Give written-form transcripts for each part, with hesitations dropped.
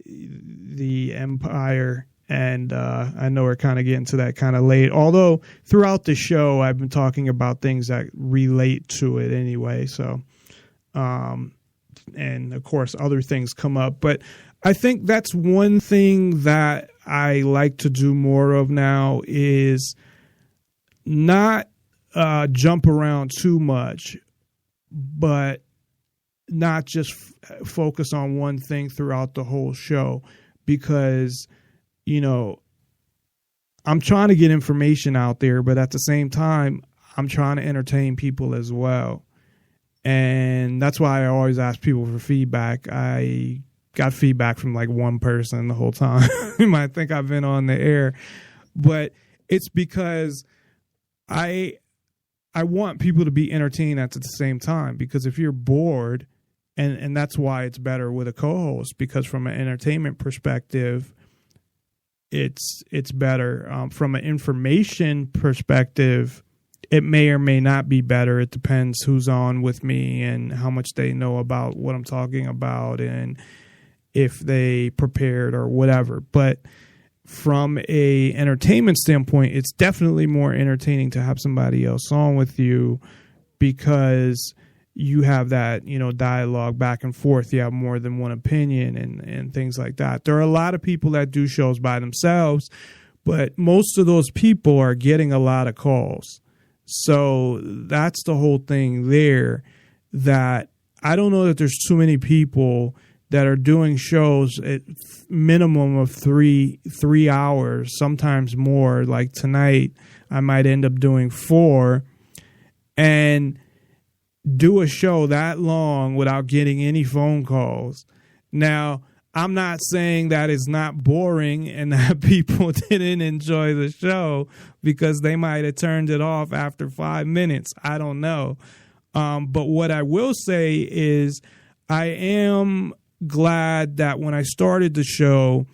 the empire. And I know we're kind of getting to that kind of late, although throughout the show I've been talking about things that relate to it anyway. So, and of course other things come up, but I think that's one thing that I like to do more of now is not jump around too much, but not just focus on one thing throughout the whole show, because, you know, I'm trying to get information out there, but at the same time, I'm trying to entertain people as well. And that's why I always ask people for feedback. I got feedback from like one person the whole time. You might think I've been on the air, but it's because I want people to be entertained at the same time, because if you're bored, and that's why it's better with a co-host, because from an entertainment perspective, it's better. From an information perspective, it may or may not be better. It depends who's on with me and how much they know about what I'm talking about and if they prepared or whatever. But from a entertainment standpoint, it's definitely more entertaining to have somebody else on with you, because you have that, you know, dialogue back and forth. You have more than one opinion and things like that. There are a lot of people that do shows by themselves, but most of those people are getting a lot of calls. So that's the whole thing there, that I don't know that there's too many people that are doing shows at minimum of three hours, sometimes more. Like tonight, I might end up doing 4, and do a show that long without getting any phone calls. Now, I'm not saying that it's not boring and that people didn't enjoy the show, because they might have turned it off after 5 minutes. I don't know. But what I will say is I am glad that when I started the show,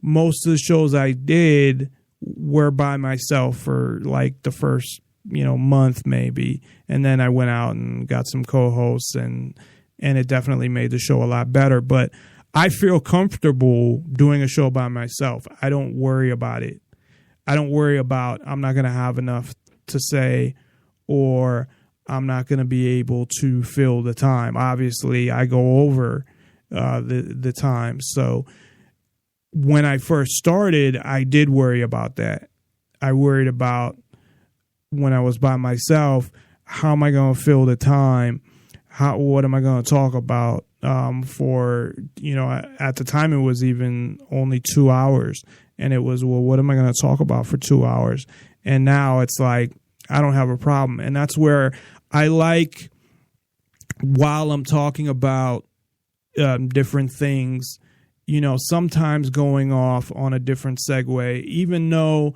most of the shows I did were by myself for like the first, you know, month maybe. And then I went out and got some co-hosts, and it definitely made the show a lot better. But I feel comfortable doing a show by myself. I don't worry about it. I don't worry about I'm not going to have enough to say, or I'm not going to be able to fill the time. Obviously, I go over the time. So when I first started, I did worry about that. I worried about, when I was by myself, how am I going to fill the time? What am I going to talk about? For, you know, at the time it was even only 2 hours, and it was, well, what am I going to talk about for 2 hours? And now it's like, I don't have a problem. And that's where I like, while I'm talking about different things, you know, sometimes going off on a different segue, even though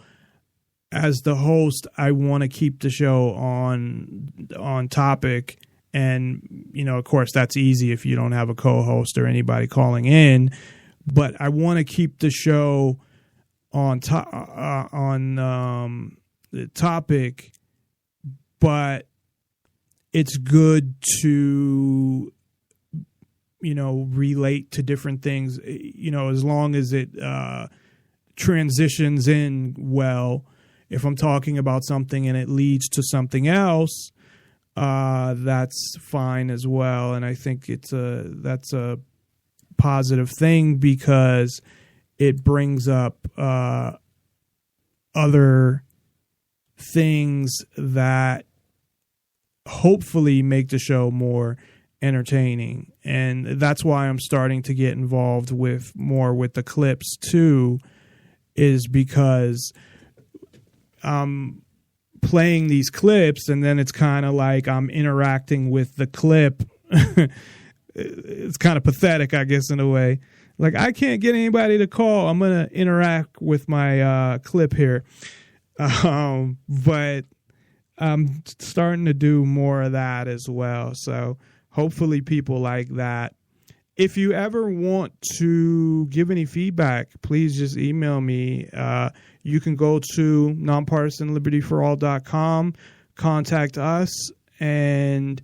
as the host, I want to keep the show on topic. And, you know, of course, that's easy if you don't have a co-host or anybody calling in. But I want to keep the show on the topic. But it's good to, you know, relate to different things, you know, as long as it transitions in well. If I'm talking about something and it leads to something else, that's fine as well. And I think that's a positive thing, because it brings up other things that hopefully make the show more entertaining. And that's why I'm starting to get involved with the clips too, is because I'm playing these clips, and then it's kind of like I'm interacting with the clip. It's kind of pathetic, I guess, in a way. Like, I can't get anybody to call. I'm going to interact with my clip here. But I'm starting to do more of that as well. So hopefully people like that. If you ever want to give any feedback, please just email me. You can go to NonPartisanLIbertyForall.com, contact us, and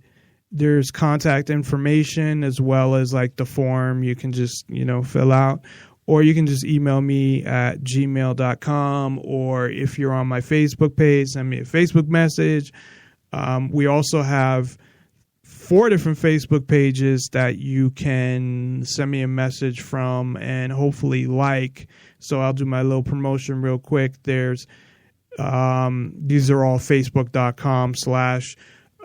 there's contact information as well as like the form you can just, fill out, or you can just email me at gmail.com, or if you're on my Facebook page, send me a Facebook message. We also have 4 different Facebook pages that you can send me a message from and hopefully like. So I'll do my little promotion real quick. There's these are all facebook.com/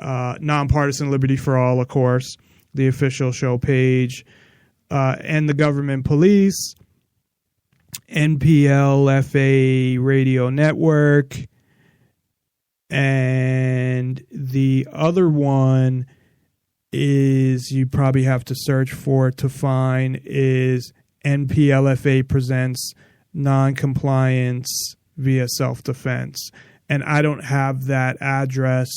NonPartisanLIbertyForall, of course, the official show page, and the government police, NPLFA radio network, and the other one is you probably have to search for to find is NPLFA presents non-compliance via self-defense. And I don't have that address.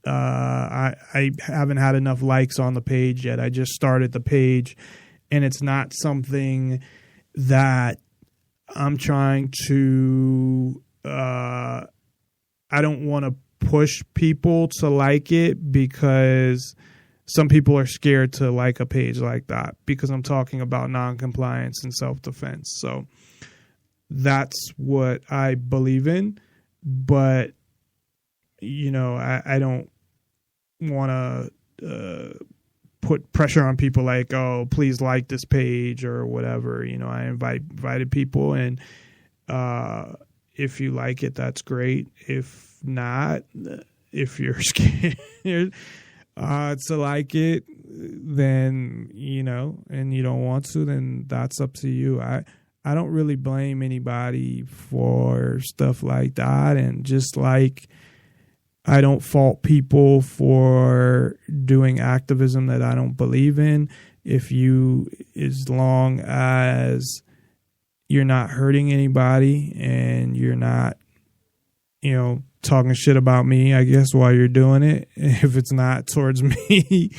I haven't had enough likes on the page yet. I just started the page, and it's not something that I'm trying to I don't want to push people to like it, because some people are scared to like a page like that because I'm talking about non-compliance and self-defense. So that's what I believe in. But, I don't want to put pressure on people like, oh, please like this page or whatever. I invited people, and if you like it, that's great. If not, if you're scared to like it, then, and you don't want to, then that's up to you. I don't really blame anybody for stuff like that. And just like I don't fault people for doing activism that I don't believe in, as long as you're not hurting anybody and you're not, talking shit about me, I guess, while you're doing it. If it's not towards me,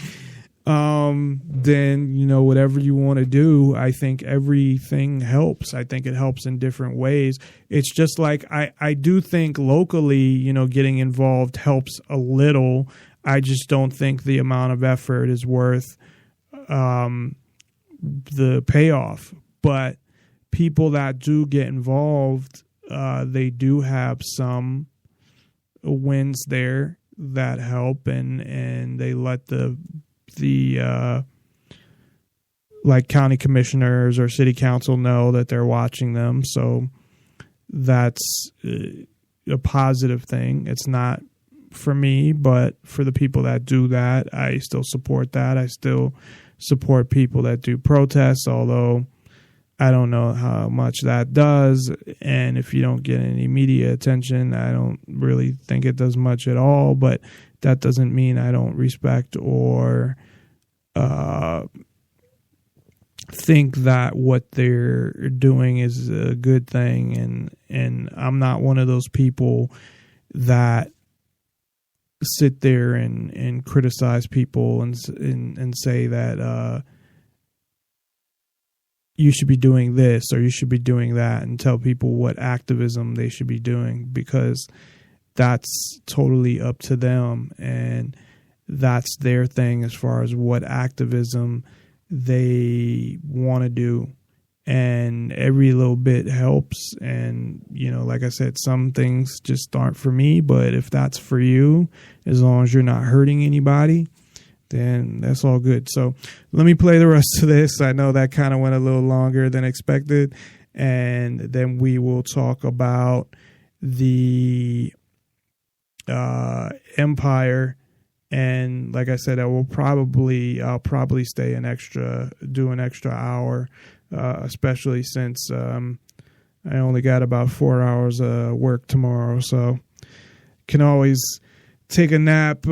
then, whatever you want to do, I think everything helps. I think it helps in different ways. It's just like I do think locally, getting involved helps a little. I just don't think the amount of effort is worth the payoff. But people that do get involved, they do have some wins there that help, and they let the like county commissioners or city council know that they're watching them. So that's a positive thing. It's not for me, but for the people that do that, I still support that. I still support people that do protests, although I don't know how much that does. And if you don't get any media attention, I don't really think it does much at all. But that doesn't mean I don't respect or think that what they're doing is a good thing. And I'm not one of those people that sit there and criticize people and say that you should be doing this or you should be doing that, and tell people what activism they should be doing, because that's totally up to them, and that's their thing as far as what activism they want to do. And every little bit helps. And, like I said, some things just aren't for me, but if that's for you, as long as you're not hurting anybody, then that's all good. So let me play the rest of this. I know that kind of went a little longer than expected. And then we will talk about the Empire. And like I said, I'll probably stay do an extra hour, especially since I only got about 4 hours of work tomorrow. So can always take a nap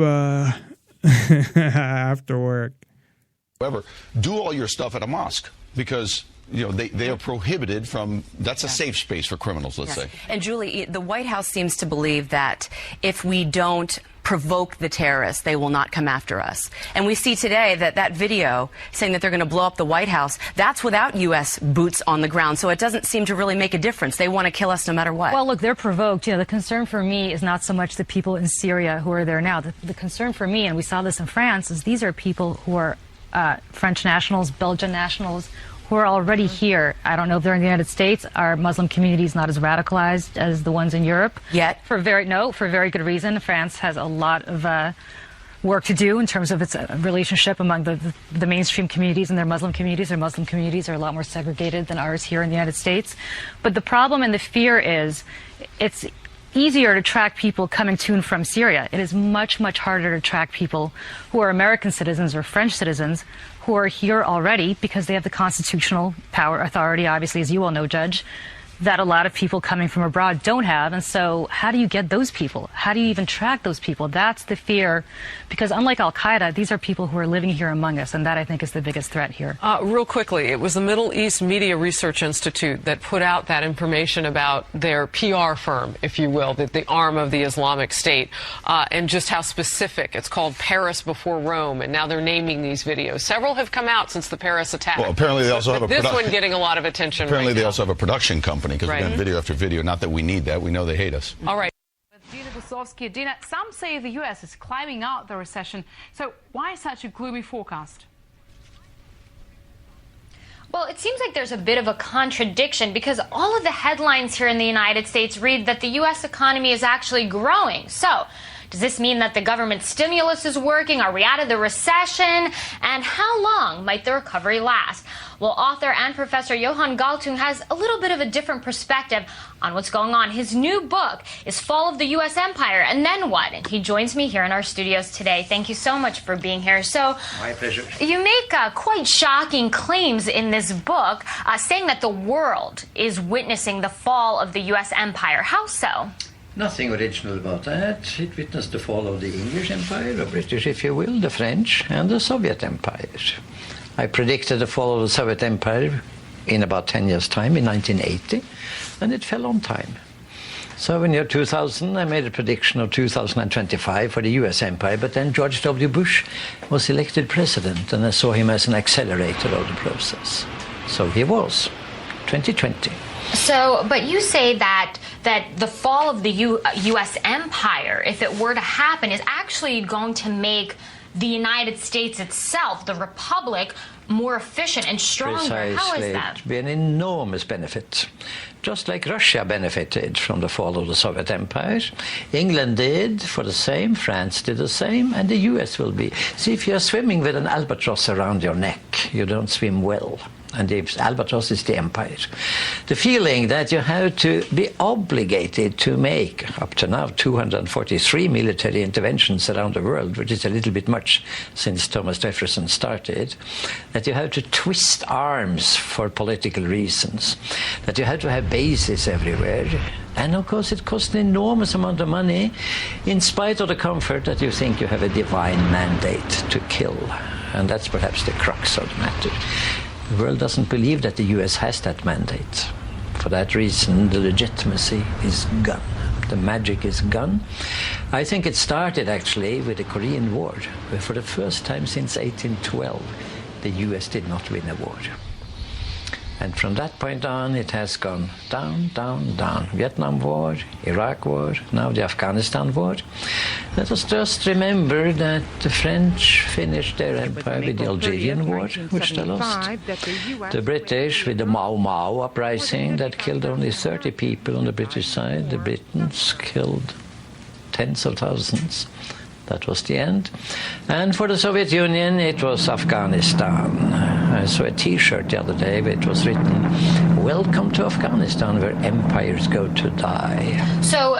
after work. However, do all your stuff at a mosque, because they are prohibited from, that's a safe space for criminals, let's say. And Julie, the White House seems to believe that if we don't provoke the terrorists, they will not come after us. And we see today that video saying that they're going to blow up the White House, that's without U.S. boots on the ground. So it doesn't seem to really make a difference. They want to kill us no matter what. Well, look, they're provoked. You know, the concern for me is not so much the people in Syria who are there now. The concern for me, and we saw this in France, is these are people who are French nationals, Belgian nationals, who are already here. I don't know if they're in the United States. Our Muslim community is not as radicalized as the ones in Europe. Yet? For very good reason. France has a lot of work to do in terms of its relationship among the mainstream communities and their Muslim communities. Their Muslim communities are a lot more segregated than ours here in the United States. But the problem and the fear is it's easier to track people coming to and from Syria. It is much, much harder to track people who are American citizens or French citizens who are here already because they have the constitutional power, authority, obviously, as you all know, Judge, that a lot of people coming from abroad don't have. And so how do you get those people? How do you even track those people? That's the fear, because unlike al-Qaeda, these are people who are living here among us, and that, I think, is the biggest threat here. Real quickly, it was the Middle East Media Research Institute that put out that information about their PR firm, if you will, the arm of the Islamic State, and just how specific. It's called Paris Before Rome, and now they're naming these videos. Several have come out since the Paris attack. Well, apparently they also have a this one getting a lot of attention. Apparently right they now. also have a production company, because we've done video after video. Not that we need that. We know they hate us. All right. Dina Gosowski. Dina, some say the U.S. is climbing out the recession. So why such a gloomy forecast? Well, it seems like there's a bit of a contradiction because all of the headlines here in the United States read that the U.S. economy is actually growing. So does this mean that the government stimulus is working? Are we out of the recession? And how long might the recovery last? Well, author and professor Johan Galtung has a little bit of a different perspective on what's going on. His new book is Fall of the U.S. Empire, and Then What? And he joins me here in our studios today. Thank you so much for being here. So, my pleasure. You make quite shocking claims in this book, saying that the world is witnessing the fall of the U.S. empire. How so? Nothing original about that. It witnessed the fall of the English Empire, the British, if you will, the French, and the Soviet Empire. I predicted the fall of the Soviet Empire in about 10 years' time, in 1980, and it fell on time. So in year 2000, I made a prediction of 2025 for the U.S. empire, but then George W. Bush was elected president, and I saw him as an accelerator of the process. So he was, 2020. So, but you say that the fall of the U.S. empire, if it were to happen, is actually going to make the United States itself, the republic, more efficient and stronger. Precisely. How is that? It would be an enormous benefit. Just like Russia benefited from the fall of the Soviet Empire. England did for the same, France did the same, and the US will be. See, if you're swimming with an albatross around your neck, you don't swim well. And the albatross is the empire. The feeling that you have to be obligated to make, up to now, 243 military interventions around the world, which is a little bit much since Thomas Jefferson started, that you have to twist arms for political reasons, that you have to have bases everywhere. And of course it costs an enormous amount of money, in spite of the comfort that you think you have a divine mandate to kill. And that's perhaps the crux of the matter. The world doesn't believe that the US has that mandate. For that reason, the legitimacy is gone. The magic is gone. I think it started actually with the Korean War, where for the first time since 1812, the US did not win a war. And from that point on, it has gone down, down, down. Vietnam War, Iraq War, now the Afghanistan War. Let us just remember that the French finished their empire with the Algerian War, which they lost. The British with the Mau Mau uprising that killed only 30 people on the British side. The Britons killed tens of thousands. That was the end. And for the Soviet Union, it was Afghanistan. I saw a T-shirt the other day where it was written, "Welcome to Afghanistan, where empires go to die." So,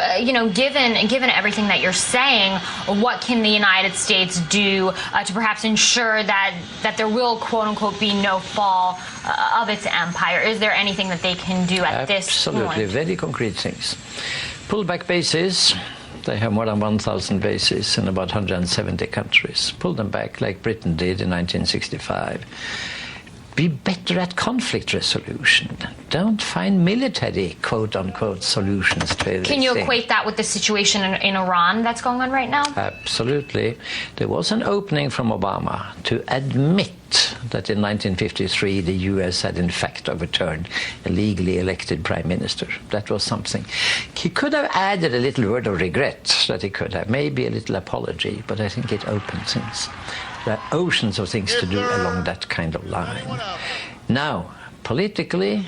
given everything that you're saying, what can the United States do to perhaps ensure that there will, quote-unquote, be no fall of its empire? Is there anything that they can do at this point? Absolutely, very concrete things. Pull back bases. They have more than 1,000 bases in about 170 countries. Pull them back like Britain did in 1965. Be better at conflict resolution. Don't find military, quote-unquote, solutions to everything. Can you equate that with the situation in Iran that's going on right now? Absolutely. There was an opening from Obama to admit that in 1953 the US had in fact overturned a legally elected prime minister. That was something. He could have added a little word of regret, that he could have, maybe a little apology, but I think it opened things. There are oceans of things to do along that kind of line. Now, politically,